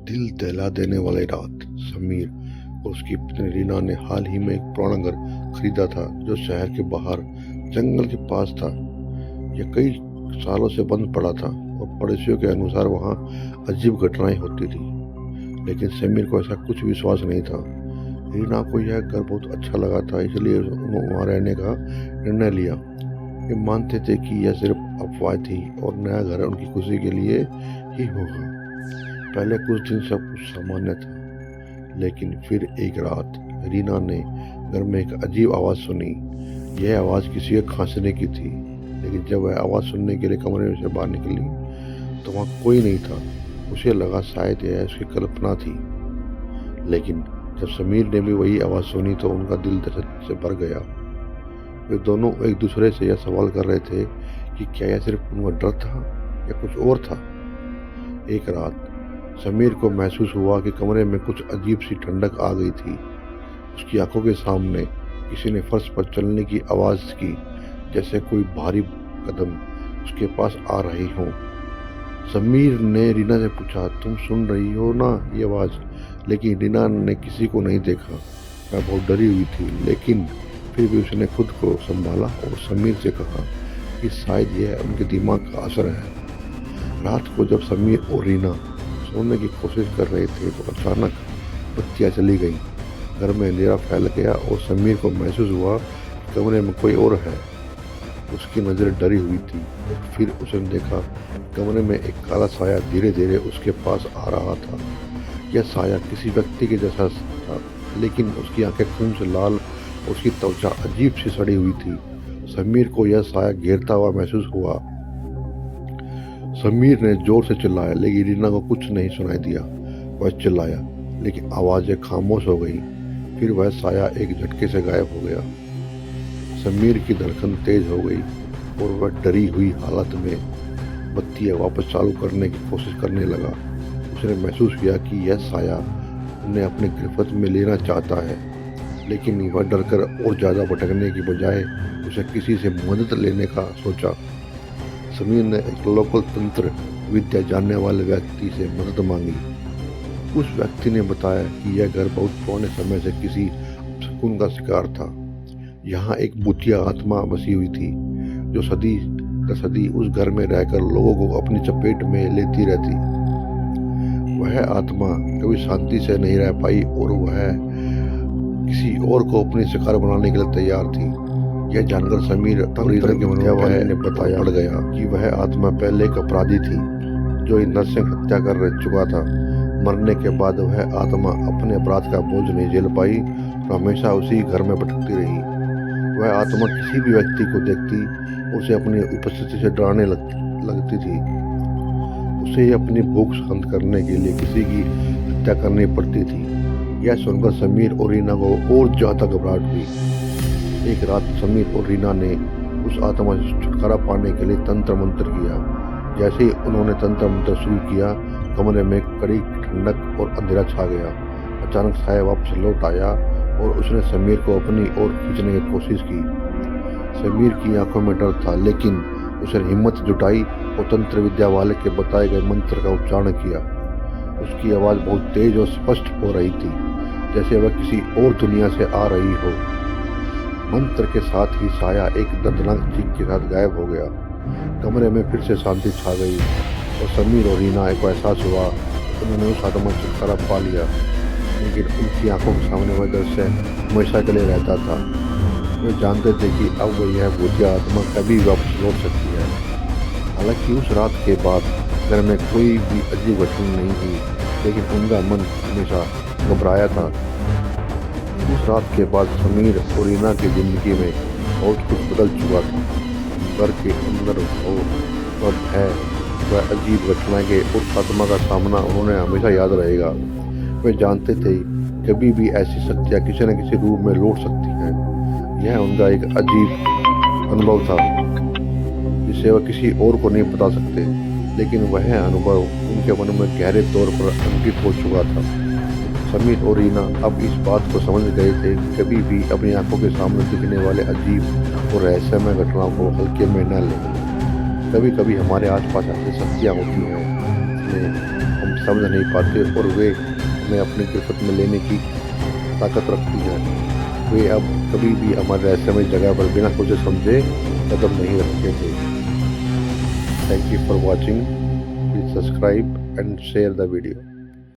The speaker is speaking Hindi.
दिल दहला देने वाली रात। समीर और उसकी पत्नी रीना ने हाल ही में एक पुराना घर खरीदा था जो शहर के बाहर जंगल के पास था। यह कई सालों से बंद पड़ा था और पड़ोसियों के अनुसार वहाँ अजीब घटनाएं होती थी, लेकिन समीर को ऐसा कुछ विश्वास नहीं था। रीना को यह घर बहुत अच्छा लगा था, इसलिए उन्होंने वहाँ रहने का निर्णय लिया। वे मानते थे कि यह सिर्फ अफवाह थी और नया घर उनकी खुशी के लिए ही होगा। पहले कुछ दिन सब कुछ सामान्य था, लेकिन फिर एक रात रीना ने घर में एक अजीब आवाज़ सुनी। यह आवाज़ किसी के खांसने की थी, लेकिन जब वह आवाज़ सुनने के लिए कमरे से बाहर निकली तो वहाँ कोई नहीं था। उसे लगा शायद यह उसकी कल्पना थी, लेकिन जब समीर ने भी वही आवाज़ सुनी तो उनका दिल दहशत से भर गया। वे दोनों एक दूसरे से यह सवाल कर रहे थे कि क्या यह सिर्फ उनका डर था या कुछ और था। एक रात समीर को महसूस हुआ कि कमरे में कुछ अजीब सी ठंडक आ गई थी। उसकी आंखों के सामने किसी ने फर्श पर चलने की आवाज़ की, जैसे कोई भारी कदम उसके पास आ रहे हों। समीर ने रीना से पूछा, तुम सुन रही हो ना ये आवाज़? लेकिन रीना ने किसी को नहीं देखा। वह बहुत डरी हुई थी, लेकिन फिर भी उसने खुद को संभाला और समीर से कहा कि शायद यह उनके दिमाग का असर है। रात को जब समीर और रीना सोने की कोशिश कर रहे थे तो अचानक बत्तियां चली गईं। घर में अंधेरा फैल गया और समीर को महसूस हुआ कि कमरे में कोई और है। उसकी नज़र डरी हुई थी। फिर उसने देखा कमरे में एक काला साया धीरे धीरे उसके पास आ रहा था। यह साया किसी व्यक्ति के जैसा था, लेकिन उसकी आंखें खून से लाल और उसकी त्वचा अजीब सी सड़ी हुई थी। समीर को यह साया घेरता हुआ महसूस हुआ। समीर ने जोर से चिल्लाया, लेकिन रीना को कुछ नहीं सुनाई दिया। वह चिल्लाया, लेकिन आवाज़ें खामोश हो गई। फिर वह साया एक झटके से गायब हो गया। समीर की धड़कन तेज हो गई और वह डरी हुई हालत में बत्तियां वापस चालू करने की कोशिश करने लगा। उसने महसूस किया कि यह साया उन्हें अपनी गिरफ्त में लेना चाहता है, लेकिन वह डरकर और ज़्यादा भटकने की बजाय उसे किसी से मदद लेने का सोचा। समीर ने एक लोकल तंत्र विद्या जानने वाले व्यक्ति से मदद मांगी। उस व्यक्ति ने बताया कि यह घर बहुत पुराने समय से किसी शकुन का शिकार था। यहाँ एक भूतिया आत्मा बसी हुई थी जो सदी दर सदी उस घर में रहकर लोगों को अपनी चपेट में लेती रहती। वह आत्मा कभी शांति से नहीं रह पाई और वह किसी और को अपनी शिकार बनाने के लिए तैयार थी। यह जानकर समीर और रीना के मनोवाले ने बताया पड़ गया कि वह आत्मा पहले एक अपराधी थी जो नरसिंह हत्या कर चुका था। मरने के बाद वह आत्मा अपने अपराध का बोझ नहीं झेल पाई और हमेशा उसी घर में भटकती रही। वह आत्मा किसी भी व्यक्ति को देखती उसे अपनी उपस्थिति से डराने लगती थी। उसे अपनी भूख शांत करने के लिए किसी की हत्या करनी पड़ती थी। यह सुनकर समीर और रीना को और ज्यादा घबराहट हुई। एक रात समीर और रीना ने उस आत्मा से छुटकारा पाने के लिए तंत्र मंत्र किया। जैसे ही उन्होंने तंत्र मंत्र शुरू किया, कमरे में कड़ी ठंडक और अंधेरा छा गया। अचानक साया वापस लौट आया और उसने समीर को अपनी ओर खींचने की कोशिश की। समीर की आंखों में डर था, लेकिन उसने हिम्मत जुटाई और तंत्र विद्या वाले के बताए गए मंत्र का उच्चारण किया। उसकी आवाज़ बहुत तेज और स्पष्ट हो रही थी, जैसे वह किसी और दुनिया से आ रही हो। मंत्र के साथ ही साया एक दर्दनाक चीख के साथ गायब हो गया। कमरे में फिर से शांति छा गई और समीर और रीना को एहसास हुआ उन्होंने उस आत्मा से छुटकारा पा लिया, लेकिन उनकी आंखों के सामने वह दृश्य हमेशा के लिए रहता था। वे जानते थे कि अब यह भूतिया आत्मा कभी वापस लौट सकती है। हालांकि उस रात के बाद घर में कोई भी अजीब घटना नहीं हुई, लेकिन उनका मन हमेशा घबराया था। उस रात के बाद समीर और रीना की जिंदगी में बहुत कुछ बदल चुका था। घर के अंदर और भय, वह अजीब घटना के उस आत्मा का सामना उन्होंने हमेशा याद रहेगा। वे जानते थे कभी भी ऐसी शक्तियाँ किसी न किसी रूप में लौट सकती हैं। यह उनका एक अजीब अनुभव था जिसे वह किसी और को नहीं बता सकते, लेकिन वह अनुभव उनके मन में गहरे तौर पर अंकित हो चुका था। समीर और रीना अब इस बात को समझ गए थे कि कभी भी अपनी आंखों के सामने दिखने वाले अजीब और रहस्यमय घटनाओं को हल्के में न लें। कभी कभी हमारे आसपास ऐसी शक्तियाँ होती हैं जिन्हें हम समझ नहीं पाते और वे हमें अपनी गिरफ्त में लेने की ताकत रखती हैं। वे अब कभी भी हमारे रहस्यमय जगह पर बिना सोचे समझे कदम नहीं रखते थे। Thank you for watching. Please subscribe and share the video.